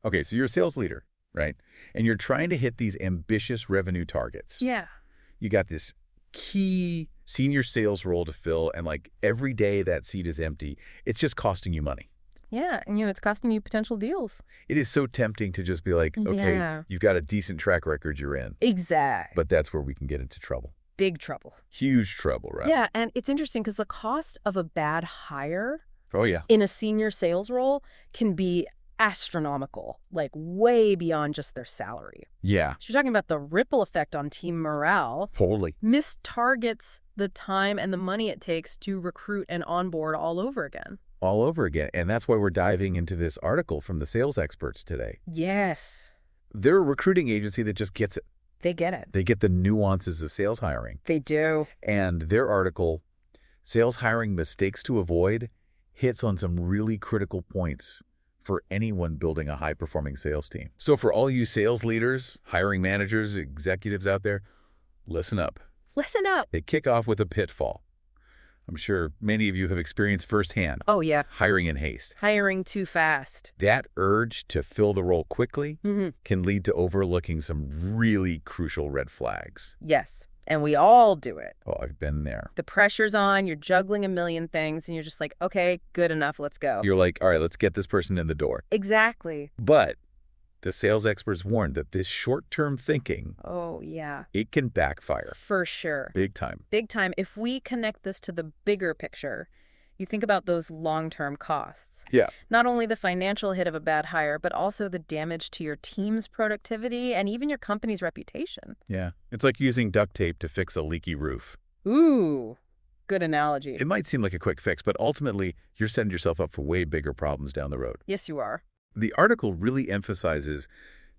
Okay, so you're a sales leader, right? And you're trying to hit these ambitious revenue targets. Yeah. You got this key senior sales role to fill, and like every day that seat is empty, it's just costing you money. Yeah, and it's costing you potential deals. It is so tempting to just be like, okay, Yeah. you've got a decent track record you're in. Exactly. But that's where we can get into trouble. Big trouble. Huge trouble, right? Yeah, and it's interesting because the cost of a bad hire Oh, yeah. in a senior sales role can be astronomical, like way beyond just their salary. Yeah. So you're talking about the ripple effect on team morale. Totally. Missed targets the time and the money it takes to recruit and onboard all over again. All over again. And that's why we're diving into this article from the Sales Experts today. Yes. They're a recruiting agency that just gets it. They get it. They get the nuances of sales hiring. They do. And their article, Sales Hiring Mistakes to Avoid, hits on some really critical points for anyone building a high-performing sales team. So for all you sales leaders, hiring managers, executives out there, listen up. Listen up. They kick off with a pitfall. I'm sure many of you have experienced firsthand. Oh, yeah. Hiring in haste. Hiring too fast. That urge to fill the role quickly can lead to overlooking some really crucial red flags. Yes. And we all do it. Oh, I've been there. The pressure's on, you're juggling a million things, and you're just like, okay, good enough, let's go. You're like, all right, let's get this person in the door. Exactly. But the sales experts warn that this short-term thinking, Oh, yeah. it can backfire. For sure. Big time. Big time. If we connect this to the bigger picture, you think about those long-term costs. Yeah. Not only the financial hit of a bad hire, but also the damage to your team's productivity and even your company's reputation. Yeah. It's like using duct tape to fix a leaky roof. Ooh, good analogy. It might seem like a quick fix, but ultimately, you're setting yourself up for way bigger problems down the road. Yes, you are. The article really emphasizes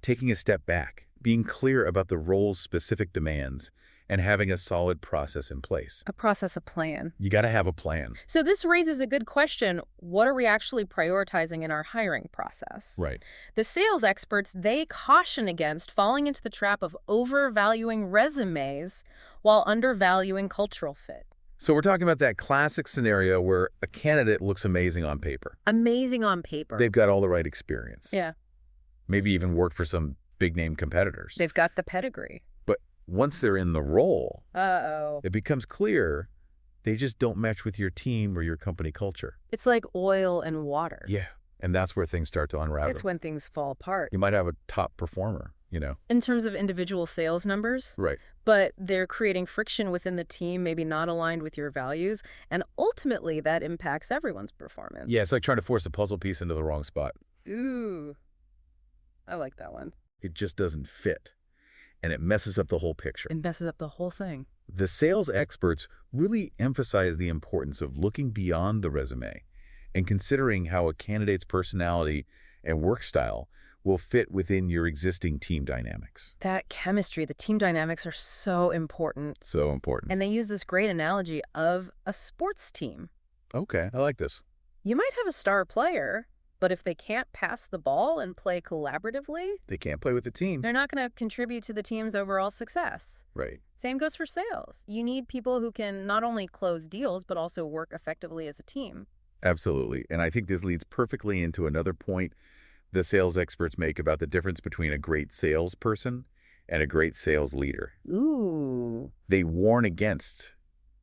taking a step back, being clear about the role's specific demands, and having a solid process in place. A process, a plan. You got to have a plan. So this raises a good question. What are we actually prioritizing in our hiring process? Right. The sales experts, they caution against falling into the trap of overvaluing resumes while undervaluing cultural fit. So we're talking about that classic scenario where a candidate looks amazing on paper. Amazing on paper. They've got all the right experience. Yeah. Maybe even worked for some big-name competitors. They've got the pedigree. But once they're in the role, Uh-oh. it becomes clear they just don't match with your team or your company culture. It's like oil and water. Yeah. And that's where things start to unravel. It's when things fall apart. You might have a top performer, In terms of individual sales numbers. Right. But they're creating friction within the team, maybe not aligned with your values, and ultimately that impacts everyone's performance. Yeah, it's like trying to force a puzzle piece into the wrong spot. Ooh. I like that one. It just doesn't fit, and it messes up the whole picture. It messes up the whole thing. The sales experts really emphasize the importance of looking beyond the resume and considering how a candidate's personality and work style will fit within your existing team dynamics. That chemistry, the team dynamics are so important. So important. And they use this great analogy of a sports team. Okay, I like this. You might have a star player, but if they can't pass the ball and play collaboratively, They can't play with the team. they're not going to contribute to the team's overall success. Right. Same goes for sales. You need people who can not only close deals, but also work effectively as a team. Absolutely. And I think this leads perfectly into another point the sales experts make about the difference between a great salesperson and a great sales leader. Ooh. They warn against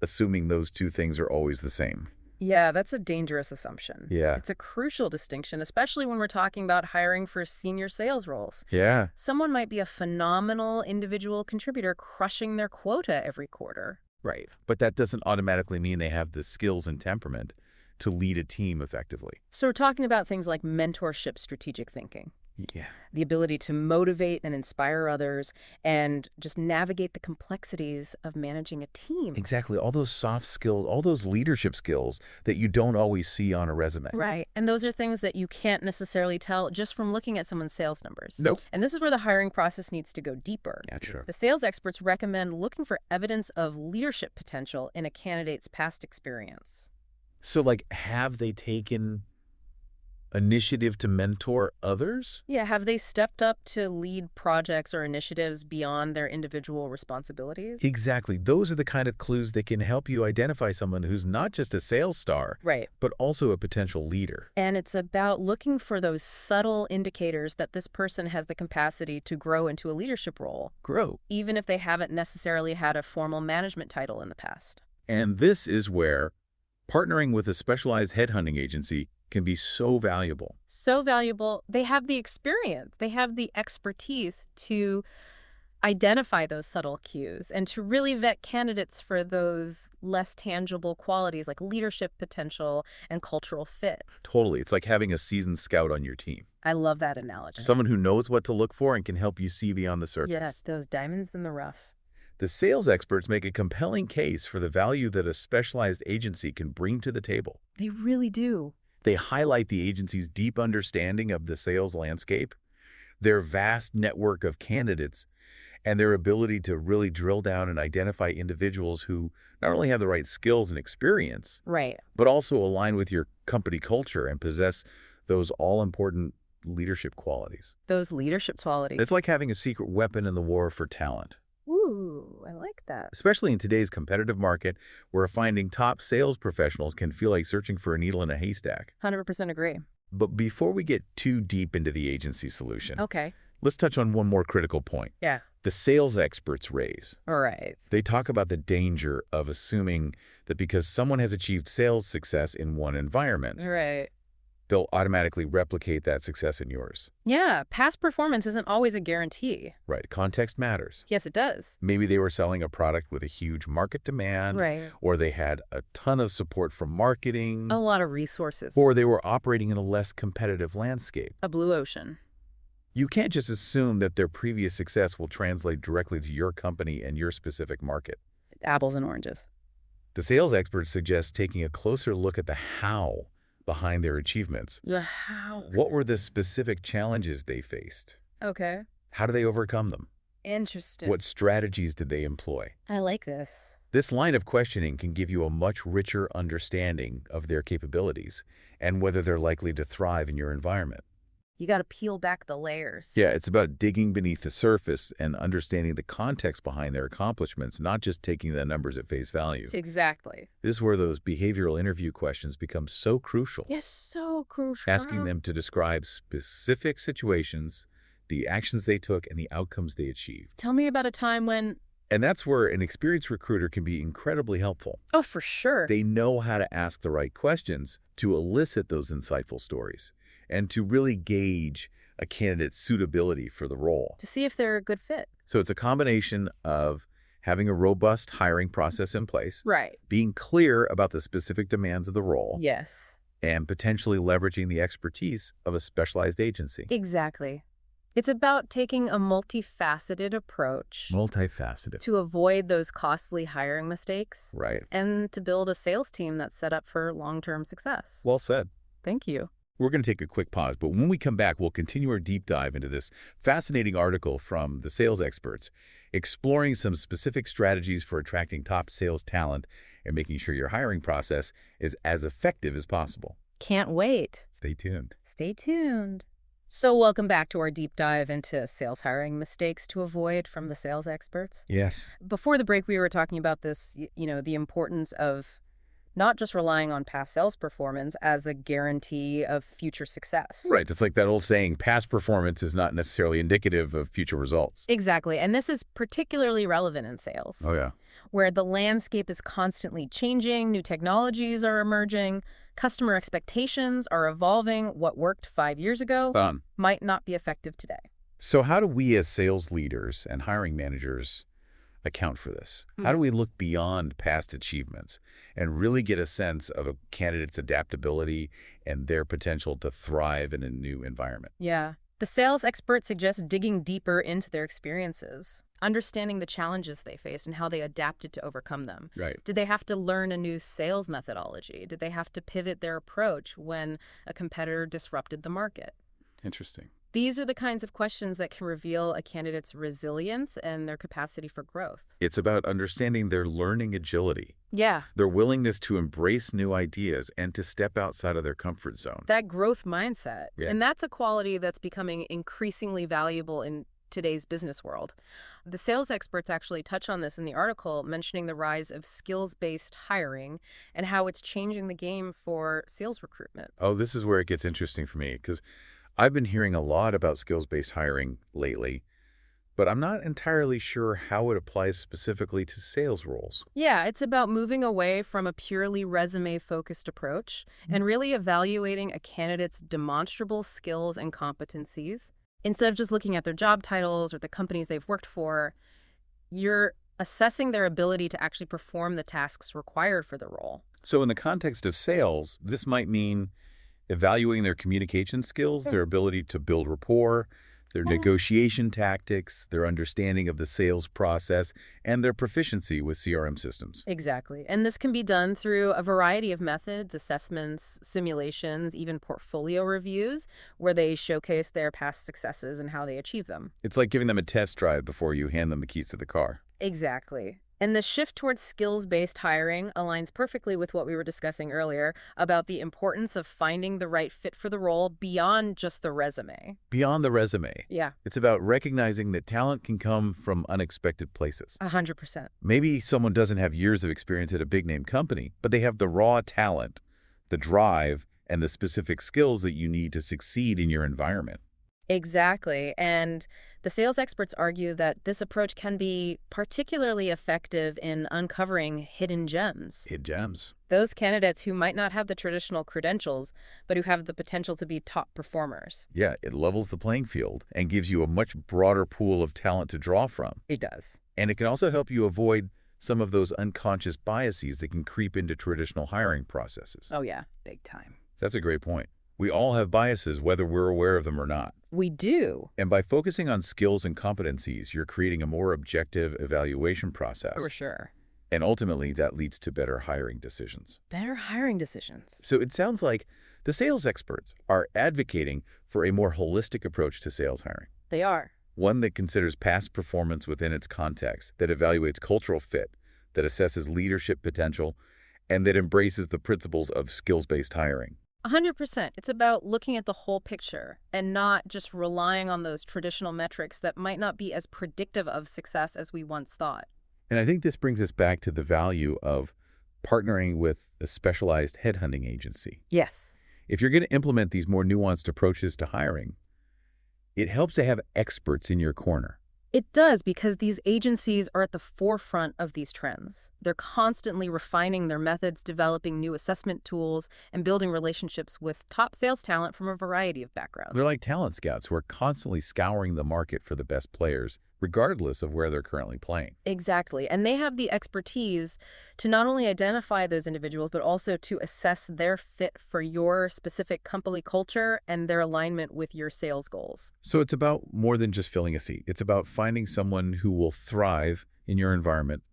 assuming those two things are always the same. Yeah, that's a dangerous assumption. Yeah. It's a crucial distinction, especially when we're talking about hiring for senior sales roles. Yeah. Someone might be a phenomenal individual contributor crushing their quota every quarter. Right. But that doesn't automatically mean they have the skills and temperament to lead a team effectively. So we're talking about things like mentorship, strategic thinking, Yeah. the ability to motivate and inspire others, and just navigate the complexities of managing a team. Exactly. All those soft skills, all those leadership skills that you don't always see on a resume. Right. And those are things that you can't necessarily tell just from looking at someone's sales numbers. Nope. And this is where the hiring process needs to go deeper. Yeah, sure. The sales experts recommend looking for evidence of leadership potential in a candidate's past experience. So, like, have they taken Initiative to mentor others? Yeah, have they stepped up to lead projects or initiatives beyond their individual responsibilities? Exactly. Those are the kind of clues that can help you identify someone who's not just a sales star, Right. but also a potential leader. And it's about looking for those subtle indicators that this person has the capacity to grow into a leadership role, Grow. even if they haven't necessarily had a formal management title in the past. And this is where partnering with a specialized headhunting agency can be so valuable. So valuable. They have the experience, they have the expertise to identify those subtle cues and to really vet candidates for those less tangible qualities like leadership potential and cultural fit. Totally. It's like having a seasoned scout on your team. I love that analogy. Someone who knows what to look for and can help you see beyond the surface. Yes, those diamonds in the rough. The sales experts make a compelling case for the value that a specialized agency can bring to the table. They really do. They highlight the agency's deep understanding of the sales landscape, their vast network of candidates, and their ability to really drill down and identify individuals who not only have the right skills and experience, Right. but also align with your company culture and possess those all-important leadership qualities. Those leadership qualities. It's like having a secret weapon in the war for talent, Ooh, I like that. especially in today's competitive market where finding top sales professionals can feel like searching for a needle in a haystack. 100% agree. But before we get too deep into the agency solution, Okay. let's touch on one more critical point. Yeah. The sales experts raise. All right. They talk about the danger of assuming that because someone has achieved sales success in one environment, Right. they'll automatically replicate that success in yours. Yeah, past performance isn't always a guarantee. Right. Context matters. Yes, it does. Maybe they were selling a product with a huge market demand, Right. or they had a ton of support from marketing, A lot of resources. or they were operating in a less competitive landscape. A blue ocean. You can't just assume that their previous success will translate directly to your company and your specific market. Apples and oranges. The sales experts suggest taking a closer look at the how behind their achievements. The how. What were the specific challenges they faced? Okay. How do they overcome them? Interesting. What strategies did they employ? I like this. This line of questioning can give you a much richer understanding of their capabilities and whether they're likely to thrive in your environment. You got to peel back the layers. Yeah, it's about digging beneath the surface and understanding the context behind their accomplishments, not just taking the numbers at face value. Exactly. This is where those behavioral interview questions become so crucial. Yes, so crucial. Asking them to describe specific situations, the actions they took, and the outcomes they achieved. Tell me about a time when... And that's where an experienced recruiter can be incredibly helpful. Oh, for sure. They know how to ask the right questions to elicit those insightful stories and to really gauge a candidate's suitability for the role. To see if they're a good fit. So it's a combination of having a robust hiring process in place, Right. being clear about the specific demands of the role, Yes. and potentially leveraging the expertise of a specialized agency. Exactly. It's about taking a multifaceted approach Multifaceted. to avoid those costly hiring mistakes Right. and to build a sales team that's set up for long-term success. Well said. Thank you. We're going to take a quick pause, but when we come back, we'll continue our deep dive into this fascinating article from the sales experts, exploring some specific strategies for attracting top sales talent and making sure your hiring process is as effective as possible. Can't wait. Stay tuned. Stay tuned. So welcome back to our deep dive into sales hiring mistakes to avoid from the sales experts. Yes. Before the break, we were talking about this, the importance of not just relying on past sales performance as a guarantee of future success. Right. That's like that old saying, past performance is not necessarily indicative of future results. Exactly. And this is particularly relevant in sales, Oh, yeah. where the landscape is constantly changing, new technologies are emerging, customer expectations are evolving. What worked 5 years ago Fun. might not be effective today. So how do we as sales leaders and hiring managers account for this? How do we look beyond past achievements and really get a sense of a candidate's adaptability and their potential to thrive in a new environment? Yeah. The sales expert suggests digging deeper into their experiences, understanding the challenges they faced and how they adapted to overcome them. Right. Did they have to learn a new sales methodology? Did they have to pivot their approach when a competitor disrupted the market? Interesting. These are the kinds of questions that can reveal a candidate's resilience and their capacity for growth. It's about understanding their learning agility, Yeah, their willingness to embrace new ideas and to step outside of their comfort zone. that growth mindset. Yeah. And that's a quality that's becoming increasingly valuable in today's business world. The sales experts actually touch on this in the article, mentioning the rise of skills-based hiring and how it's changing the game for sales recruitment. Oh, this is where it gets interesting for me because I've been hearing a lot about skills-based hiring lately, but I'm not entirely sure how it applies specifically to sales roles. Yeah, it's about moving away from a purely resume-focused approach and really evaluating a candidate's demonstrable skills and competencies. Instead of just looking at their job titles or the companies they've worked for, you're assessing their ability to actually perform the tasks required for the role. So in the context of sales, this might mean evaluating their communication skills, their ability to build rapport, their negotiation tactics, their understanding of the sales process, and their proficiency with CRM systems. Exactly. And this can be done through a variety of methods, assessments, simulations, even portfolio reviews, where they showcase their past successes and how they achieve them. It's like giving them a test drive before you hand them the keys to the car. Exactly. And the shift towards skills-based hiring aligns perfectly with what we were discussing earlier about the importance of finding the right fit for the role beyond just the resume. Beyond the resume, Yeah, it's about recognizing that talent can come from unexpected places. 100%. Maybe someone doesn't have years of experience at a big-name company, but they have the raw talent, the drive, and the specific skills that you need to succeed in your environment. Exactly. And the sales experts argue that this approach can be particularly effective in uncovering hidden gems. Hid gems. Those candidates who might not have the traditional credentials, but who have the potential to be top performers. Yeah, it levels the playing field and gives you a much broader pool of talent to draw from. It does. And it can also help you avoid some of those unconscious biases that can creep into traditional hiring processes. Oh, yeah, big time. That's a great point. We all have biases, whether we're aware of them or not. We do. And by focusing on skills and competencies, you're creating a more objective evaluation process. For sure. And ultimately, that leads to better hiring decisions. Better hiring decisions. So it sounds like the sales experts are advocating for a more holistic approach to sales hiring, They are. one that considers past performance within its context, that evaluates cultural fit, that assesses leadership potential, and that embraces the principles of skills-based hiring. 100%. It's about looking at the whole picture and not just relying on those traditional metrics that might not be as predictive of success as we once thought. And I think this brings us back to the value of partnering with a specialized headhunting agency. Yes. If you're going to implement these more nuanced approaches to hiring, it helps to have experts in your corner. It does, because these agencies are at the forefront of these trends. They're constantly refining their methods, developing new assessment tools, and building relationships with top sales talent from a variety of backgrounds. They're like talent scouts who are constantly scouring the market for the best players, regardless of where they're currently playing. Exactly. And they have the expertise to not only identify those individuals, but also to assess their fit for your specific company culture and their alignment with your sales goals. So it's about more than just filling a seat. It's about finding someone who will thrive in your environment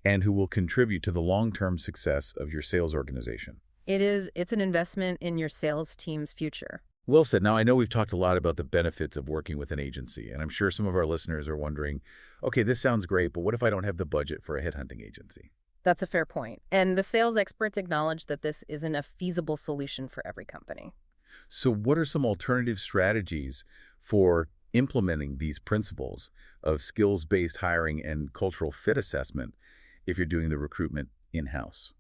and who will contribute to the long-term success of your sales organization. It's an investment in your sales team's future. Well said. Now, I know we've talked a lot about the benefits of working with an agency, and I'm sure some of our listeners are wondering, okay, this sounds great, but what if I don't have the budget for a headhunting agency? That's a fair point. And the sales experts acknowledge that this isn't a feasible solution for every company. So what are some alternative strategies for implementing these principles of skills-based hiring and cultural fit assessment if you're doing the recruitment in-house?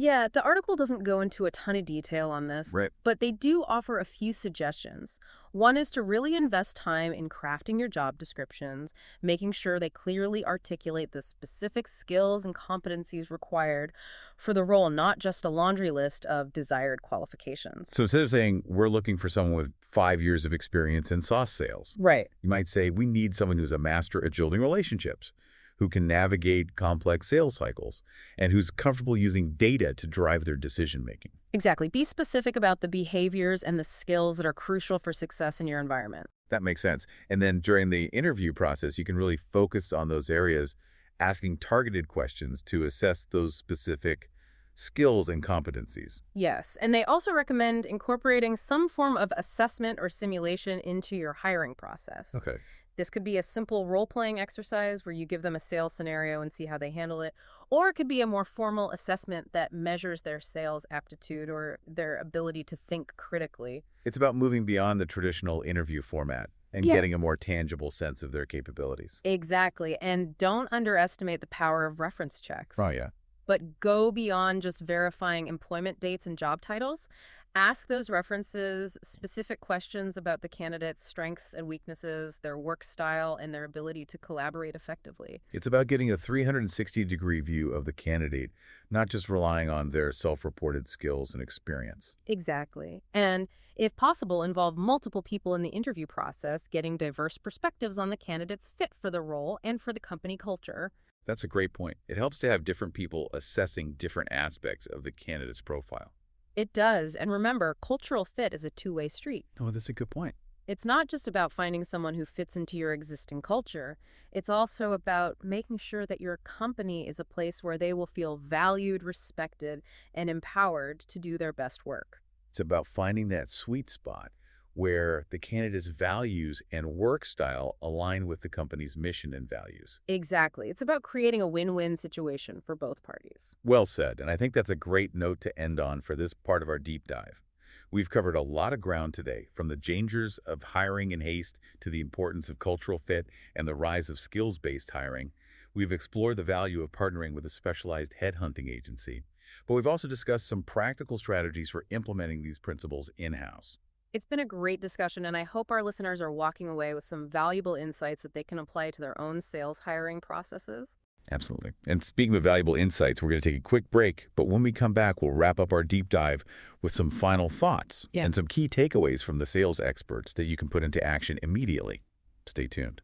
Yeah, the article doesn't go into a ton of detail on this, Right. but they do offer a few suggestions. One is to really invest time in crafting your job descriptions, making sure they clearly articulate the specific skills and competencies required for the role, not just a laundry list of desired qualifications. So instead of saying, we're looking for someone with 5 years of experience in sauce sales, Right. you might say, we need someone who's a master at building relationships, who can navigate complex sales cycles, and who's comfortable using data to drive their decision-making. Exactly. Be specific about the behaviors and the skills that are crucial for success in your environment. That makes sense. And then during the interview process, you can really focus on those areas, asking targeted questions to assess those specific skills, and competencies. Yes, and they also recommend incorporating some form of assessment or simulation into your hiring process. Okay. This could be a simple role-playing exercise where you give them a sales scenario and see how they handle it, or it could be a more formal assessment that measures their sales aptitude or their ability to think critically. It's about moving beyond the traditional interview format and Yeah. getting a more tangible sense of their capabilities. Exactly, and don't underestimate the power of reference checks. Oh, yeah. But go beyond just verifying employment dates and job titles. Ask those references specific questions about the candidate's strengths and weaknesses, their work style, and their ability to collaborate effectively. It's about getting a 360-degree view of the candidate, not just relying on their self-reported skills and experience. Exactly. And if possible, involve multiple people in the interview process, getting diverse perspectives on the candidate's fit for the role and for the company culture. That's a great point. It helps to have different people assessing different aspects of the candidate's profile. It does. And remember, cultural fit is a two-way street. Oh, that's a good point. It's not just about finding someone who fits into your existing culture. It's also about making sure that your company is a place where they will feel valued, respected, and empowered to do their best work. It's about finding that sweet spot where the candidate's values and work style align with the company's mission and values. Exactly. It's about creating a win-win situation for both parties. Well said, and I think that's a great note to end on for this part of our deep dive. We've covered a lot of ground today, from the dangers of hiring in haste to the importance of cultural fit and the rise of skills-based hiring. We've explored the value of partnering with a specialized headhunting agency, but we've also discussed some practical strategies for implementing these principles in-house. It's been a great discussion, and I hope our listeners are walking away with some valuable insights that they can apply to their own sales hiring processes. Absolutely. And speaking of valuable insights, we're going to take a quick break, but when we come back, we'll wrap up our deep dive with some final thoughts and some key takeaways from the sales experts that you can put into action immediately. Stay tuned.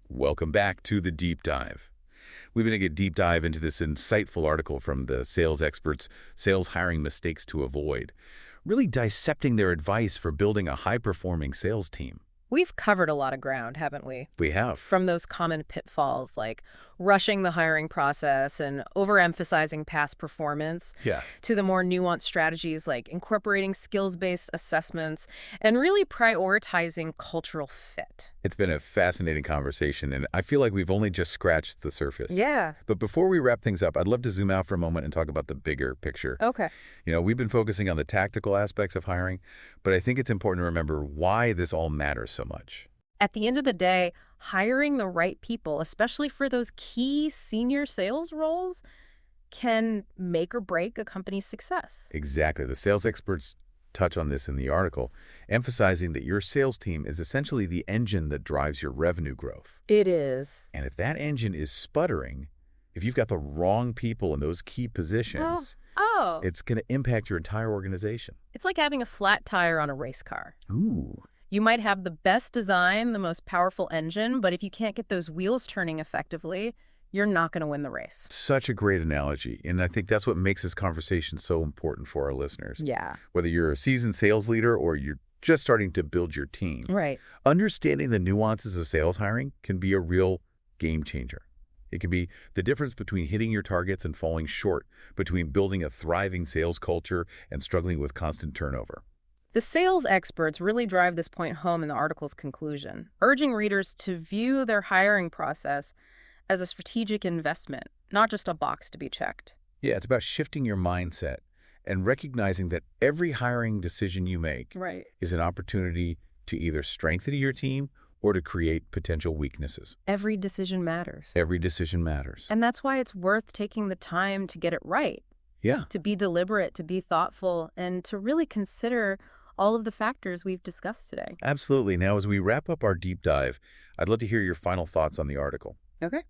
Welcome back to the deep dive. We've been taking a deep dive into this insightful article from the sales experts, Sales Hiring Mistakes to Avoid, really dissecting their advice for building a high-performing sales team. We've covered a lot of ground, haven't we? We have. From those common pitfalls like rushing the hiring process and overemphasizing past performance to the more nuanced strategies like incorporating skills-based assessments and really prioritizing cultural fit. It's been a fascinating conversation, and I feel like we've only just scratched the surface. Yeah. But before we wrap things up, I'd love to zoom out for a moment and talk about the bigger picture. Okay. We've been focusing on the tactical aspects of hiring, but I think it's important to remember why this all matters so much. At the end of the day, hiring the right people, especially for those key senior sales roles, can make or break a company's success. Exactly. The sales experts touch on this in the article, emphasizing that your sales team is essentially the engine that drives your revenue growth. It is. And if that engine is sputtering, if you've got the wrong people in those key positions, it's going to impact your entire organization. It's like having a flat tire on a race car. Ooh. You might have the best design, the most powerful engine, but if you can't get those wheels turning effectively, you're not going to win the race. Such a great analogy, and I think that's what makes this conversation so important for our listeners. Yeah. Whether you're a seasoned sales leader or you're just starting to build your team, Right. understanding the nuances of sales hiring can be a real game changer. It can be the difference between hitting your targets and falling short, between building a thriving sales culture and struggling with constant turnover. The sales experts really drive this point home in the article's conclusion, urging readers to view their hiring process as a strategic investment, not just a box to be checked. Yeah, it's about shifting your mindset and recognizing that every hiring decision you make is an opportunity to either strengthen your team or to create potential weaknesses. Every decision matters. Every decision matters. And that's why it's worth taking the time to get it right. Yeah. To be deliberate, to be thoughtful, and to really consider all of the factors we've discussed today. Absolutely. Now, as we wrap up our deep dive, I'd love to hear your final thoughts on the article. Okay.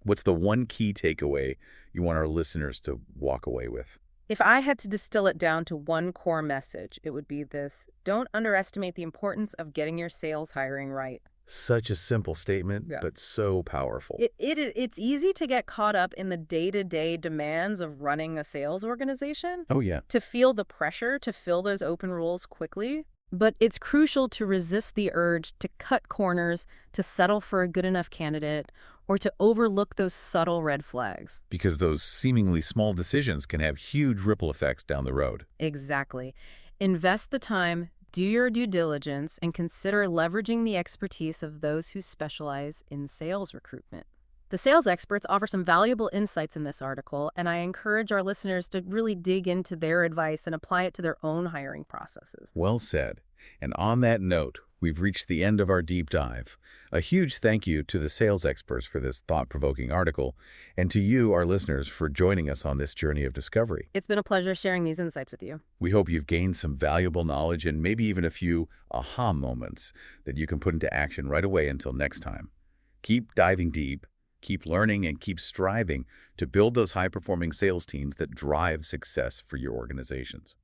What's the one key takeaway you want our listeners to walk away with? If I had to distill it down to one core message, it would be this: don't underestimate the importance of getting your sales hiring right. Such a simple statement, but so powerful. It's easy to get caught up in the day-to-day demands of running a sales organization. Oh, yeah. To feel the pressure to fill those open roles quickly. But it's crucial to resist the urge to cut corners, to settle for a good enough candidate, or to overlook those subtle red flags. Because those seemingly small decisions can have huge ripple effects down the road. Exactly. Invest the time, do your due diligence, and consider leveraging the expertise of those who specialize in sales recruitment. The sales experts offer some valuable insights in this article, and I encourage our listeners to really dig into their advice and apply it to their own hiring processes. Well said. And on that note, we've reached the end of our deep dive. A huge thank you to the sales experts for this thought-provoking article, and to you, our listeners, for joining us on this journey of discovery. It's been a pleasure sharing these insights with you. We hope you've gained some valuable knowledge and maybe even a few aha moments that you can put into action right away until next time. Keep diving deep, keep learning, and keep striving to build those high-performing sales teams that drive success for your organizations.